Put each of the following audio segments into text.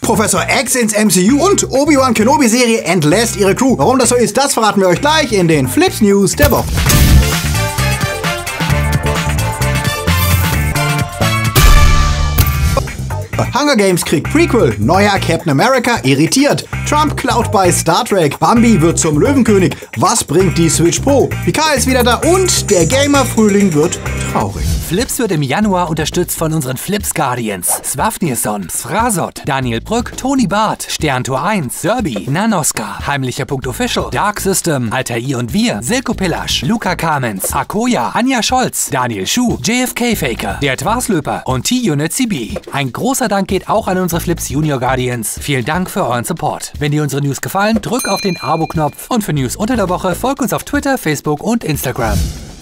Professor X ins MCU und Obi-Wan Kenobi Serie entlässt ihre Crew. Warum das so ist, das verraten wir euch gleich in den FLIPPS News der Woche. Hunger Games kriegt Prequel, neuer Captain America irritiert, Trump klaut bei Star Trek, Bambi wird zum Löwenkönig, was bringt die Switch Pro, Picard ist wieder da und der Gamer-Frühling wird traurig. FLIPPS wird im Januar unterstützt von unseren FLIPPS Guardians. Svafnirson, Sfrasot, Daniel Brück, Toni Barth, Sterntor 1, Serbi, Nanoska, Heimlicher.official, Dark System, Altair und wir, Silko Pillasch, Luca Kamens, Akoya, Anja Scholz, Daniel Schuh, JFK Faker, der Twarslöper und T-Unit CB. Ein großer Dank geht auch an unsere FLIPPS Junior Guardians. Vielen Dank für euren Support. Wenn dir unsere News gefallen, drück auf den Abo-Knopf und für News unter der Woche folgt uns auf Twitter, Facebook und Instagram.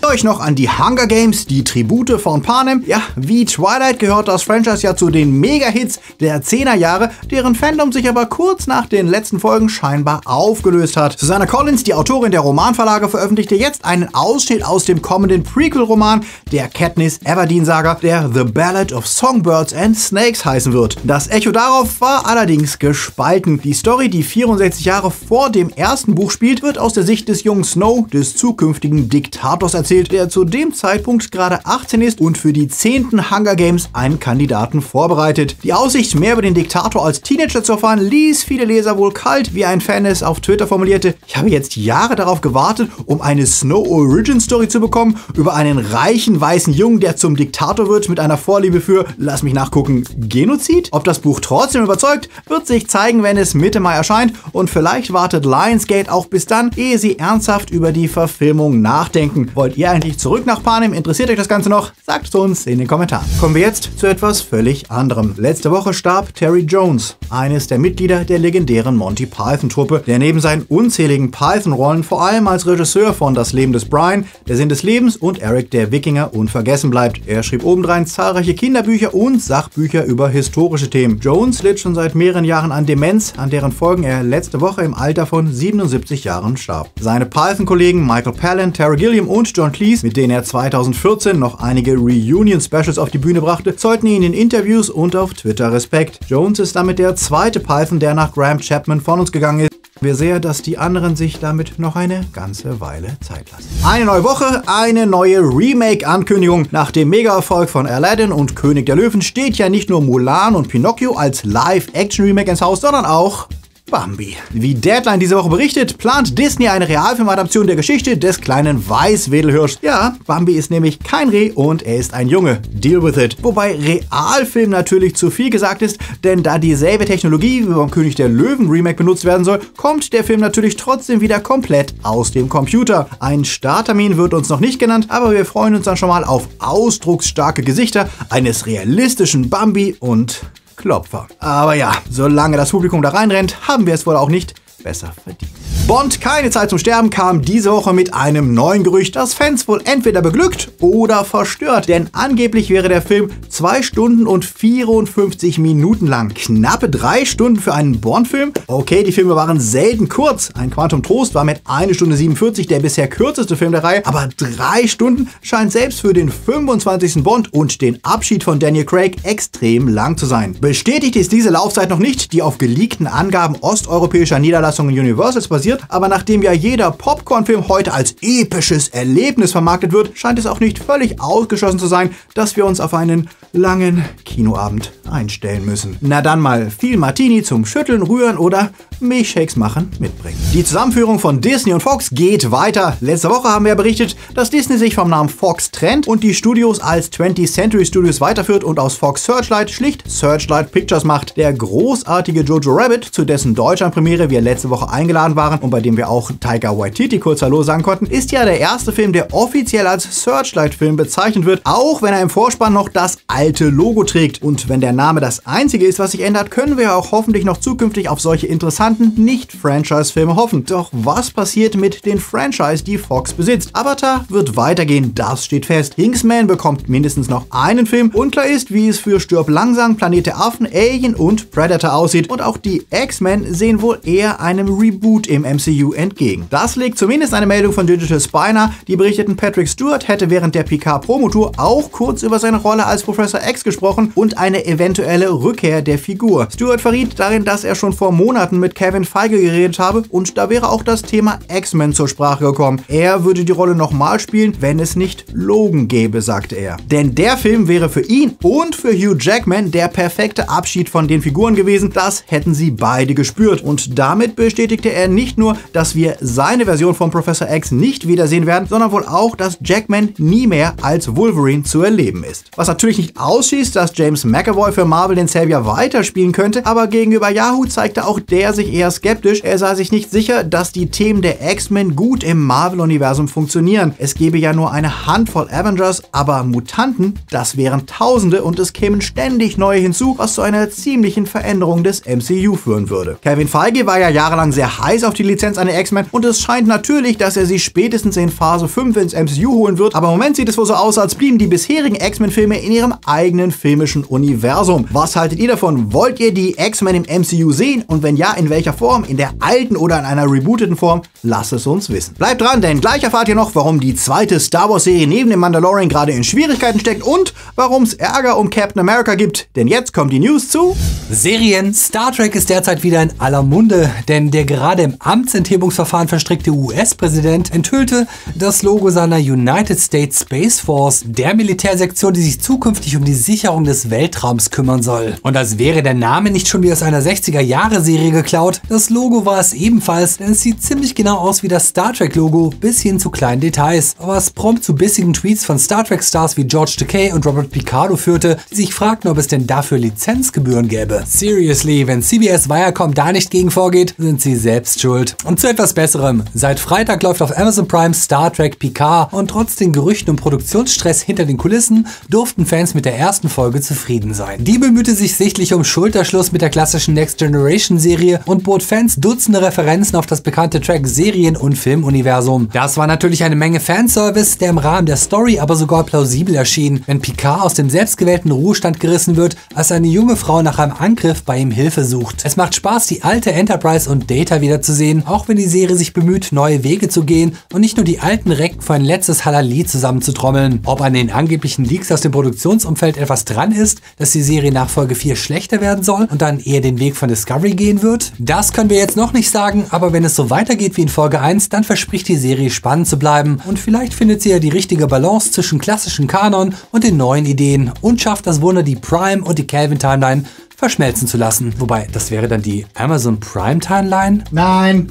Euch noch an die Hunger Games, die Tribute von Panem. Ja, wie Twilight gehört das Franchise ja zu den Mega-Hits der 10er Jahre, deren Fandom sich aber kurz nach den letzten Folgen scheinbar aufgelöst hat. Susanna Collins, die Autorin der Romanverlage, veröffentlichte jetzt einen Ausschnitt aus dem kommenden Prequel-Roman der Katniss Everdeen-Saga, der The Ballad of Songbirds and Snakes heißen wird. Das Echo darauf war allerdings gespalten. Die Story, die 64 Jahre vor dem ersten Buch spielt, wird aus der Sicht des jungen Snow, des zukünftigen Diktators, erzählt, der zu dem Zeitpunkt gerade 18 ist und für die 10. Hunger Games einen Kandidaten vorbereitet. Die Aussicht, mehr über den Diktator als Teenager zu erfahren, ließ viele Leser wohl kalt, wie ein Fan es auf Twitter formulierte: Ich habe jetzt Jahre darauf gewartet, um eine Snow-Origin-Story zu bekommen, über einen reichen weißen Jungen, der zum Diktator wird, mit einer Vorliebe für, lass mich nachgucken, Genozid? Ob das Buch trotzdem überzeugt, wird sich zeigen, wenn es Mitte Mai erscheint, und vielleicht wartet Lionsgate auch bis dann, ehe sie ernsthaft über die Verfilmung nachdenken. Wollt ihr eigentlich zurück nach Panem? Interessiert euch das Ganze noch? Sagt es uns in den Kommentaren. Kommen wir jetzt zu etwas völlig anderem. Letzte Woche starb Terry Jones, eines der Mitglieder der legendären Monty Python-Truppe, der neben seinen unzähligen Python-Rollen vor allem als Regisseur von Das Leben des Brian, Der Sinn des Lebens und Eric der Wikinger unvergessen bleibt. Er schrieb obendrein zahlreiche Kinderbücher und Sachbücher über historische Themen. Jones litt schon seit mehreren Jahren an Demenz, an deren Folgen er letzte Woche im Alter von 77 Jahren starb. Seine Python-Kollegen Michael Palin, Tara Gilliam und John Cleese, mit denen er 2014 noch einige Reunion-Specials auf die Bühne brachte, zollten ihn in Interviews und auf Twitter Respekt. Jones ist damit der zweite Python, der nach Graham Chapman von uns gegangen ist. Wir sehen, dass die anderen sich damit noch eine ganze Weile Zeit lassen. Eine neue Woche, eine neue Remake-Ankündigung. Nach dem Mega-Erfolg von Aladdin und König der Löwen steht ja nicht nur Mulan und Pinocchio als Live-Action-Remake ins Haus, sondern auch Bambi. Wie Deadline diese Woche berichtet, plant Disney eine Realfilmadaption der Geschichte des kleinen Weißwedelhirschs. Ja, Bambi ist nämlich kein Reh und er ist ein Junge. Deal with it. Wobei Realfilm natürlich zu viel gesagt ist, denn da dieselbe Technologie wie beim König der Löwen Remake benutzt werden soll, kommt der Film natürlich trotzdem wieder komplett aus dem Computer. Ein Starttermin wird uns noch nicht genannt, aber wir freuen uns dann schon mal auf ausdrucksstarke Gesichter eines realistischen Bambi und Klopfer. Aber ja, solange das Publikum da reinrennt, haben wir es wohl auch nicht besser verdient. Bond, keine Zeit zum Sterben, kam diese Woche mit einem neuen Gerücht, das Fans wohl entweder beglückt oder verstört. Denn angeblich wäre der Film 2 Stunden und 54 Minuten lang. Knappe 3 Stunden für einen Bond-Film? Okay, die Filme waren selten kurz. Ein Quantum Trost war mit 1 Stunde 47 der bisher kürzeste Film der Reihe. Aber 3 Stunden scheint selbst für den 25. Bond und den Abschied von Daniel Craig extrem lang zu sein. Bestätigt ist diese Laufzeit noch nicht, die auf geleakten Angaben osteuropäischer Niederlassungen Universals basiert. Aber nachdem ja jeder Popcorn-Film heute als episches Erlebnis vermarktet wird, scheint es auch nicht völlig ausgeschlossen zu sein, dass wir uns auf einen langen Kinoabend einstellen müssen. Na dann mal viel Martini zum Schütteln, Rühren oder Milchshakes machen mitbringen. Die Zusammenführung von Disney und Fox geht weiter. Letzte Woche haben wir berichtet, dass Disney sich vom Namen Fox trennt und die Studios als 20th Century Studios weiterführt und aus Fox Searchlight schlicht Searchlight Pictures macht. Der großartige Jojo Rabbit, zu dessen Deutschlandpremiere wir letzte Woche eingeladen waren und bei dem wir auch Taika Waititi kurz Hallo sagen konnten, ist ja der erste Film, der offiziell als Searchlight-Film bezeichnet wird, auch wenn er im Vorspann noch das alte Logo trägt. Und wenn der Name das einzige ist, was sich ändert, können wir auch hoffentlich noch zukünftig auf solche interessanten Nicht-Franchise-Filme hoffen. Doch was passiert mit den Franchise, die Fox besitzt? Avatar wird weitergehen, das steht fest. Kingsman bekommt mindestens noch einen Film. Unklar ist, wie es für Stirb langsam, Planet der Affen, Alien und Predator aussieht. Und auch die X-Men sehen wohl eher einem Reboot im MCU entgegen. Das legt zumindest eine Meldung von Digital Spy nahe, die berichteten, Patrick Stewart hätte während der Picard-Promotour auch kurz über seine Rolle als Professor X gesprochen und eine eventuelle Rückkehr der Figur. Stewart verriet darin, dass er schon vor Monaten mit Kevin Feige geredet habe und da wäre auch das Thema X-Men zur Sprache gekommen. Er würde die Rolle nochmal spielen, wenn es nicht Logan gäbe, sagte er. Denn der Film wäre für ihn und für Hugh Jackman der perfekte Abschied von den Figuren gewesen. Das hätten sie beide gespürt. Und damit bestätigte er nicht nur, dass wir seine Version von Professor X nicht wiedersehen werden, sondern wohl auch, dass Jackman nie mehr als Wolverine zu erleben ist. Was natürlich nicht ausschließt, dass James McAvoy für Marvel den Xavier weiterspielen könnte, aber gegenüber Yahoo zeigte auch der sich eher skeptisch. Er sah sich nicht sicher, dass die Themen der X-Men gut im Marvel-Universum funktionieren. Es gäbe ja nur eine Handvoll Avengers, aber Mutanten, das wären Tausende und es kämen ständig neue hinzu, was zu einer ziemlichen Veränderung des MCU führen würde. Kevin Feige war ja jahrelang sehr heiß auf die Lizenz an den X-Men und es scheint natürlich, dass er sie spätestens in Phase 5 ins MCU holen wird, aber im Moment sieht es wohl so aus, als blieben die bisherigen X-Men-Filme in ihrem eigenen filmischen Universum. Was haltet ihr davon? Wollt ihr die X-Men im MCU sehen? Und wenn ja, in welcher Form? In der alten oder in einer rebooteten Form? Lasst es uns wissen. Bleibt dran, denn gleich erfahrt ihr noch, warum die zweite Star Wars-Serie neben dem Mandalorian gerade in Schwierigkeiten steckt und warum es Ärger um Captain America gibt. Denn jetzt kommt die News zu Serien. Star Trek ist derzeit wieder in aller Munde, denn der gerade im Amtsenthebungsverfahren verstrickte US-Präsident enthüllte das Logo seiner United States Space Force, der Militärsektion, die sich zukünftig um die Sicherung des Weltraums kümmern soll. Und als wäre der Name nicht schon wie aus einer 60er-Jahre-Serie geklaut, das Logo war es ebenfalls, denn es sieht ziemlich genau aus wie das Star Trek-Logo, bis hin zu kleinen Details, was prompt zu bissigen Tweets von Star Trek-Stars wie George Takei und Robert Picardo führte, die sich fragten, ob es denn dafür Lizenzgebühren gäbe. Seriously, wenn CBS Viacom da nicht gegen vorgeht, sind sie selbst schuld. Und zu etwas Besserem. Seit Freitag läuft auf Amazon Prime Star Trek Picard und trotz den Gerüchten um Produktionsstress hinter den Kulissen durften Fans mit der ersten Folge zufrieden sein. Die bemühte sich sichtlich um Schulterschluss mit der klassischen Next Generation Serie und bot Fans Dutzende Referenzen auf das bekannte Trek Serien- und Filmuniversum. Das war natürlich eine Menge Fanservice, der im Rahmen der Story aber sogar plausibel erschien, wenn Picard aus dem selbstgewählten Ruhestand gerissen wird, als eine junge Frau nach einem Angriff bei ihm Hilfe sucht. Es macht Spaß, die alte Enterprise und Data wiederzusehen, auch wenn die Serie sich bemüht, neue Wege zu gehen und nicht nur die alten Recken für ein letztes Halali zusammenzutrommeln. Ob an den angeblichen Leaks aus dem Produktionsumfeld etwas dran ist, dass die Serie nach Folge 4 schlechter werden soll und dann eher den Weg von Discovery gehen wird, das können wir jetzt noch nicht sagen, aber wenn es so weitergeht wie in Folge 1, dann verspricht die Serie spannend zu bleiben und vielleicht findet sie ja die richtige Balance zwischen klassischen Kanon und den neuen Ideen und schafft das Wunder, die Prime und die Kelvin Timeline verschmelzen zu lassen. Wobei, das wäre dann die Amazon Prime Timeline? Nein.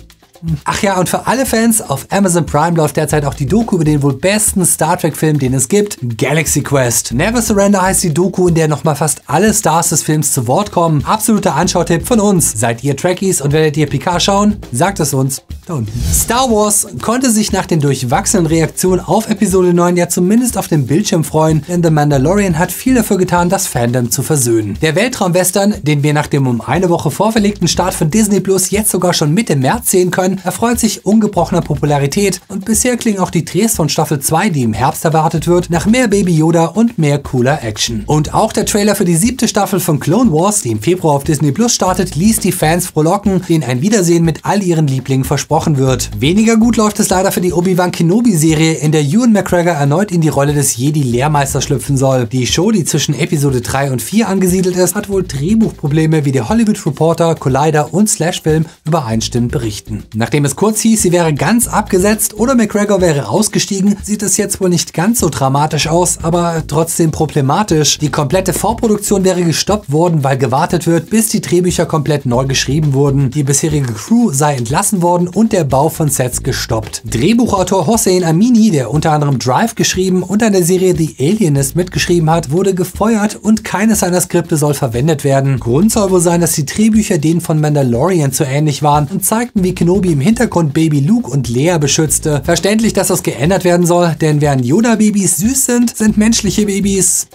Ach ja, und für alle Fans, auf Amazon Prime läuft derzeit auch die Doku über den wohl besten Star Trek-Film, den es gibt, Galaxy Quest. Never Surrender heißt die Doku, in der nochmal fast alle Stars des Films zu Wort kommen. Absoluter Anschautipp von uns. Seid ihr Trekkies und werdet ihr Picard schauen? Sagt es uns da unten. Star Wars konnte sich nach den durchwachsenen Reaktionen auf Episode 9 ja zumindest auf dem Bildschirm freuen, denn The Mandalorian hat viel dafür getan, das Fandom zu versöhnen. Der Weltraum-Western, den wir nach dem um eine Woche vorverlegten Start von Disney Plus jetzt sogar schon Mitte März sehen können, erfreut sich ungebrochener Popularität und bisher klingen auch die Drehs von Staffel 2, die im Herbst erwartet wird, nach mehr Baby Yoda und mehr cooler Action. Und auch der Trailer für die 7. Staffel von Clone Wars, die im Februar auf Disney Plus startet, ließ die Fans frohlocken, denen ein Wiedersehen mit all ihren Lieblingen versprochen wird. Weniger gut läuft es leider für die Obi-Wan Kenobi-Serie, in der Ewan McGregor erneut in die Rolle des Jedi-Lehrmeisters schlüpfen soll. Die Show, die zwischen Episode 3 und 4 angesiedelt ist, hat wohl Drehbuchprobleme, wie der Hollywood Reporter, Collider und Slashfilm übereinstimmend berichten. Nachdem es kurz hieß, sie wäre ganz abgesetzt oder McGregor wäre ausgestiegen, sieht es jetzt wohl nicht ganz so dramatisch aus, aber trotzdem problematisch. Die komplette Vorproduktion wäre gestoppt worden, weil gewartet wird, bis die Drehbücher komplett neu geschrieben wurden. Die bisherige Crew sei entlassen worden und der Bau von Sets gestoppt. Drehbuchautor Hossein Amini, der unter anderem Drive geschrieben und an der Serie The Alienist mitgeschrieben hat, wurde gefeuert und keines seiner Skripte soll verwendet werden. Grund soll wohl sein, dass die Drehbücher denen von Mandalorian zu ähnlich waren und zeigten, wie Kenobi im Hintergrund Baby Luke und Leia beschützte. Verständlich, dass das geändert werden soll, denn während Yoda-Babys süß sind, sind menschliche Babys...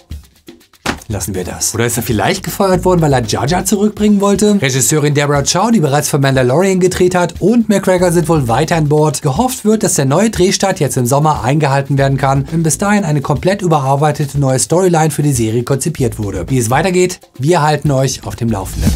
Lassen wir das. Oder ist er vielleicht gefeuert worden, weil er Jar Jar zurückbringen wollte? Regisseurin Deborah Chow, die bereits für Mandalorian gedreht hat, und McGregor sind wohl weiter an Bord. Gehofft wird, dass der neue Drehstart jetzt im Sommer eingehalten werden kann, wenn bis dahin eine komplett überarbeitete neue Storyline für die Serie konzipiert wurde. Wie es weitergeht, wir halten euch auf dem Laufenden.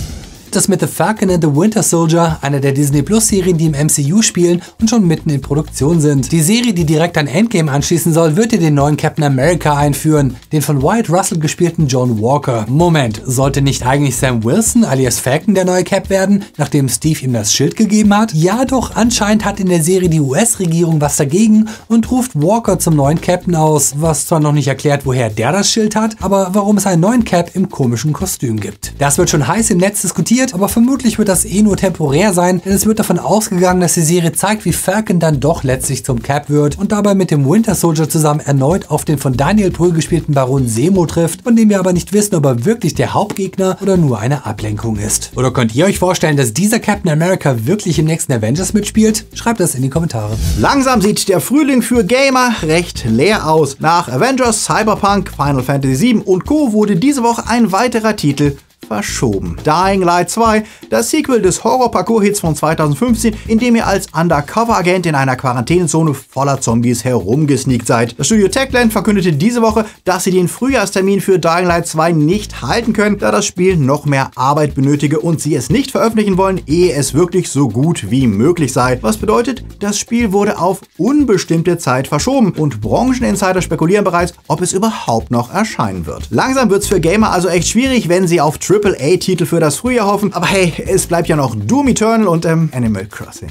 Das mit The Falcon and the Winter Soldier, einer der Disney Plus Serien, die im MCU spielen und schon mitten in Produktion sind. Die Serie, die direkt an Endgame anschließen soll, wird dir den neuen Captain America einführen, den von Wyatt Russell gespielten John Walker. Moment, sollte nicht eigentlich Sam Wilson alias Falcon der neue Cap werden, nachdem Steve ihm das Schild gegeben hat? Ja doch, anscheinend hat in der Serie die US-Regierung was dagegen und ruft Walker zum neuen Captain aus, was zwar noch nicht erklärt, woher der das Schild hat, aber warum es einen neuen Cap im komischen Kostüm gibt. Das wird schon heiß im Netz diskutiert, aber vermutlich wird das nur temporär sein, denn es wird davon ausgegangen, dass die Serie zeigt, wie Falcon dann doch letztlich zum Cap wird und dabei mit dem Winter Soldier zusammen erneut auf den von Daniel Brühl gespielten Baron Zemo trifft, von dem wir aber nicht wissen, ob er wirklich der Hauptgegner oder nur eine Ablenkung ist. Oder könnt ihr euch vorstellen, dass dieser Captain America wirklich im nächsten Avengers mitspielt? Schreibt das in die Kommentare. Langsam sieht der Frühling für Gamer recht leer aus. Nach Avengers, Cyberpunk, Final Fantasy VII und Co. wurde diese Woche ein weiterer Titel verschoben. Dying Light 2, das Sequel des Horror-Parcours-Hits von 2015, in dem ihr als Undercover-Agent in einer Quarantänezone voller Zombies herumgesneakt seid. Das Studio Techland verkündete diese Woche, dass sie den Frühjahrstermin für Dying Light 2 nicht halten können, da das Spiel noch mehr Arbeit benötige und sie es nicht veröffentlichen wollen, ehe es wirklich so gut wie möglich sei. Was bedeutet, das Spiel wurde auf unbestimmte Zeit verschoben und Brancheninsider spekulieren bereits, ob es überhaupt noch erscheinen wird. Langsam wird's für Gamer also echt schwierig, wenn sie auf AAA-Titel für das Frühjahr hoffen, aber hey, es bleibt ja noch Doom Eternal und Animal Crossing.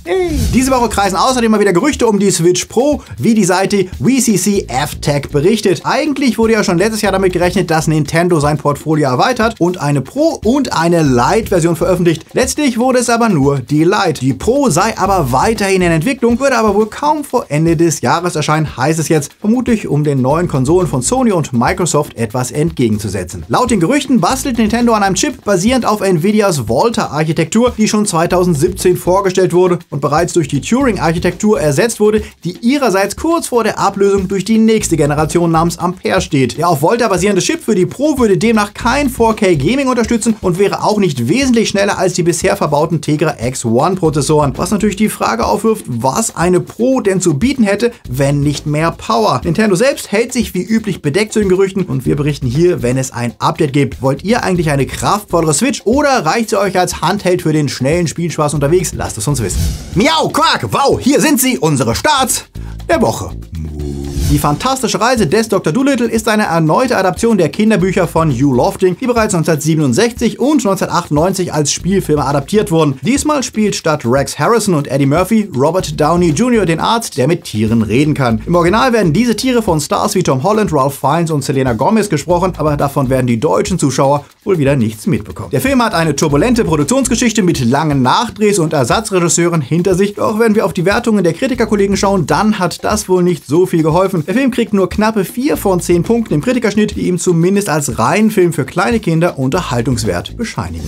Hey. Diese Woche kreisen außerdem mal wieder Gerüchte um die Switch Pro, wie die Seite WCCF-Tech berichtet. Eigentlich wurde ja schon letztes Jahr damit gerechnet, dass Nintendo sein Portfolio erweitert und eine Pro- und eine Lite-Version veröffentlicht. Letztlich wurde es aber nur die Lite. Die Pro sei aber weiterhin in Entwicklung, würde aber wohl kaum vor Ende des Jahres erscheinen, heißt es jetzt, vermutlich um den neuen Konsolen von Sony und Microsoft etwas entgegenzusetzen. Laut den Gerüchten bastelt Nintendo an einem Chip basierend auf Nvidias Volta-Architektur, die schon 2017 vorgestellt wurde und bereits durch die Turing-Architektur ersetzt wurde, die ihrerseits kurz vor der Ablösung durch die nächste Generation namens Ampere steht. Der auf Volta basierende Chip für die Pro würde demnach kein 4K-Gaming unterstützen und wäre auch nicht wesentlich schneller als die bisher verbauten Tegra X1-Prozessoren, was natürlich die Frage aufwirft, was eine Pro denn zu bieten hätte, wenn nicht mehr Power. Nintendo selbst hält sich wie üblich bedeckt zu den Gerüchten und wir berichten hier, wenn es ein Update gibt. Wollt ihr eigentlich eine kraftvollere Switch oder reicht sie euch als Handheld für den schnellen Spielspaß unterwegs? Lasst es uns wissen. Miau, Quark, wow, hier sind sie, unsere Starts der Woche. Die fantastische Reise des Dr. Dolittle ist eine erneute Adaption der Kinderbücher von Hugh Lofting, die bereits 1967 und 1998 als Spielfilme adaptiert wurden. Diesmal spielt statt Rex Harrison und Eddie Murphy Robert Downey Jr. den Arzt, der mit Tieren reden kann. Im Original werden diese Tiere von Stars wie Tom Holland, Ralph Fiennes und Selena Gomez gesprochen, aber davon werden die deutschen Zuschauer wohl wieder nichts mitbekommen. Der Film hat eine turbulente Produktionsgeschichte mit langen Nachdrehs und Ersatzregisseuren hinter sich, doch wenn wir auf die Wertungen der Kritikerkollegen schauen, dann hat das wohl nicht so viel geholfen. Der Film kriegt nur knappe 4 von 10 Punkten im Kritikerschnitt, die ihm zumindest als reinen Film für kleine Kinder Unterhaltungswert bescheinigen.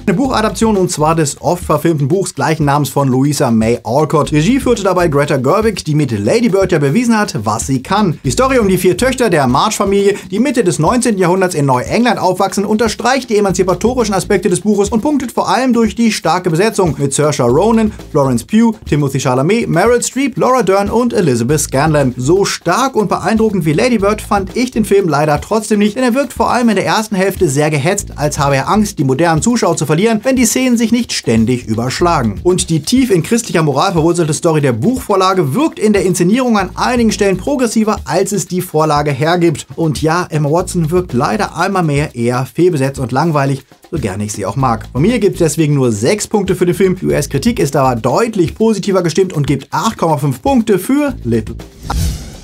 Eine Buchadaption und zwar des oft verfilmten Buchs gleichen Namens von Louisa May Alcott. Regie führte dabei Greta Gerwig, die mit Lady Bird ja bewiesen hat, was sie kann. Die Story um die 4 Töchter der March-Familie, die Mitte des 19. Jahrhunderts in Neuengland aufwachsen, unterstreicht die emanzipatorischen Aspekte des Buches und punktet vor allem durch die starke Besetzung mit Saoirse Ronan, Florence Pugh, Timothée Chalamet, Meryl Streep, Laura Dern und Elizabeth Scanlon. So stark und beeindruckend wie Lady Bird fand ich den Film leider trotzdem nicht, denn er wirkt vor allem in der ersten Hälfte sehr gehetzt, als habe er Angst, die modernen Zuschauer zu verlieren, wenn die Szenen sich nicht ständig überschlagen. Und die tief in christlicher Moral verwurzelte Story der Buchvorlage wirkt in der Inszenierung an einigen Stellen progressiver, als es die Vorlage hergibt. Und ja, Emma Watson wirkt leider einmal mehr eher fehlbesetzt und langweilig, so gerne ich sie auch mag. Von mir gibt es deswegen nur 6 Punkte für den Film. Die US-Kritik ist aber deutlich positiver gestimmt und gibt 8,5 Punkte für Little.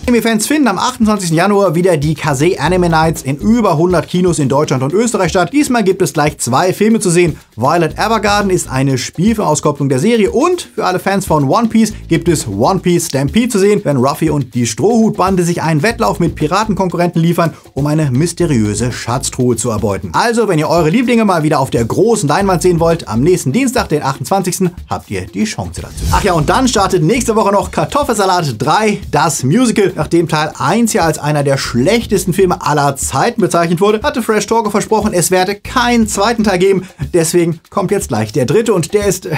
Anime-Fans finden am 28. Januar wieder die Kase Anime Nights in über 100 Kinos in Deutschland und Österreich statt. Diesmal gibt es gleich 2 Filme zu sehen. Violet Evergarden ist eine Spielfilmauskopplung der Serie und für alle Fans von One Piece gibt es One Piece Stampede zu sehen, wenn Ruffy und die Strohhutbande sich einen Wettlauf mit Piratenkonkurrenten liefern, um eine mysteriöse Schatztruhe zu erbeuten. Also, wenn ihr eure Lieblinge mal wieder auf der großen Leinwand sehen wollt, am nächsten Dienstag, den 28. habt ihr die Chance dazu. Ach ja, und dann startet nächste Woche noch Kartoffelsalat 3, das Musical. Nachdem Teil 1 ja als einer der schlechtesten Filme aller Zeiten bezeichnet wurde, hatte Fresh Talker versprochen, es werde keinen zweiten Teil geben. Deswegen kommt jetzt gleich der dritte und der ist,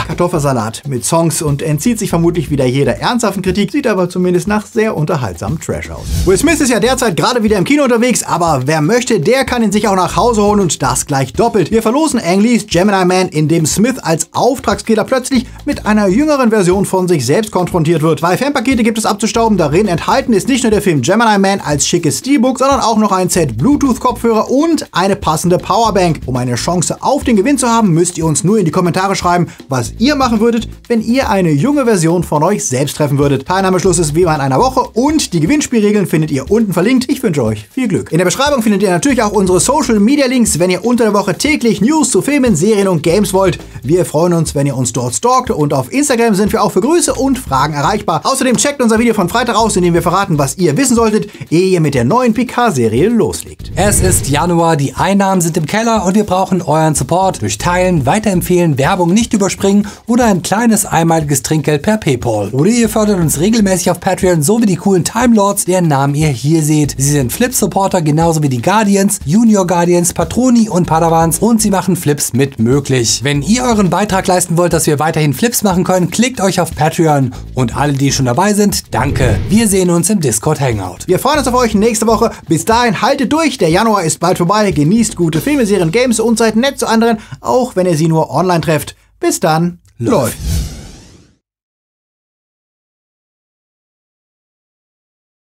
Kartoffelsalat mit Songs und entzieht sich vermutlich wieder jeder ernsthaften Kritik, sieht aber zumindest nach sehr unterhaltsamem Trash aus. Will Smith ist ja derzeit gerade wieder im Kino unterwegs, aber wer möchte, der kann ihn sich auch nach Hause holen und das gleich doppelt. Wir verlosen Ang Lees Gemini Man, in dem Smith als Auftragskiller plötzlich mit einer jüngeren Version von sich selbst konfrontiert wird. 2 Fanpakete gibt es abzustauben, darin enthalten ist nicht nur der Film Gemini Man als schickes Steelbook, sondern auch noch ein Set Bluetooth-Kopfhörer und eine passende Powerbank. Um eine Chance auf den Gewinn zu haben, müsst ihr uns nur in die Kommentare schreiben, was ihr machen würdet, wenn ihr eine junge Version von euch selbst treffen würdet. Teilnahmeschluss ist wie immer in einer Woche und die Gewinnspielregeln findet ihr unten verlinkt. Ich wünsche euch viel Glück. In der Beschreibung findet ihr natürlich auch unsere Social-Media-Links, wenn ihr unter der Woche täglich News zu Filmen, Serien und Games wollt. Wir freuen uns, wenn ihr uns dort stalkt und auf Instagram sind wir auch für Grüße und Fragen erreichbar. Außerdem checkt unser Video von Freitag aus, in dem wir verraten, was ihr wissen solltet, ehe ihr mit der neuen Picard-Serie loslegt. Es ist Januar, die Einnahmen sind im Keller und wir brauchen euren Support. Durch Teilen, Weiterempfehlen, Werbung nicht überspringen oder ein kleines einmaliges Trinkgeld per PayPal. Oder ihr fördert uns regelmäßig auf Patreon, so wie die coolen Time Lords, deren Namen ihr hier seht. Sie sind FLIPPS-Supporter, genauso wie die Guardians, Junior Guardians, Patroni und Padawans und sie machen Flips mit möglich. Wenn ihr euren Beitrag leisten wollt, dass wir weiterhin Flips machen können, klickt euch auf Patreon. Und alle, die schon dabei sind, danke. Wir sehen uns im Discord Hangout. Wir freuen uns auf euch nächste Woche. Bis dahin haltet durch, der Januar ist bald vorbei. Genießt gute Filme, Serien, Games und seid nett zu anderen, auch wenn ihr sie nur online trefft. Bis dann, läuft!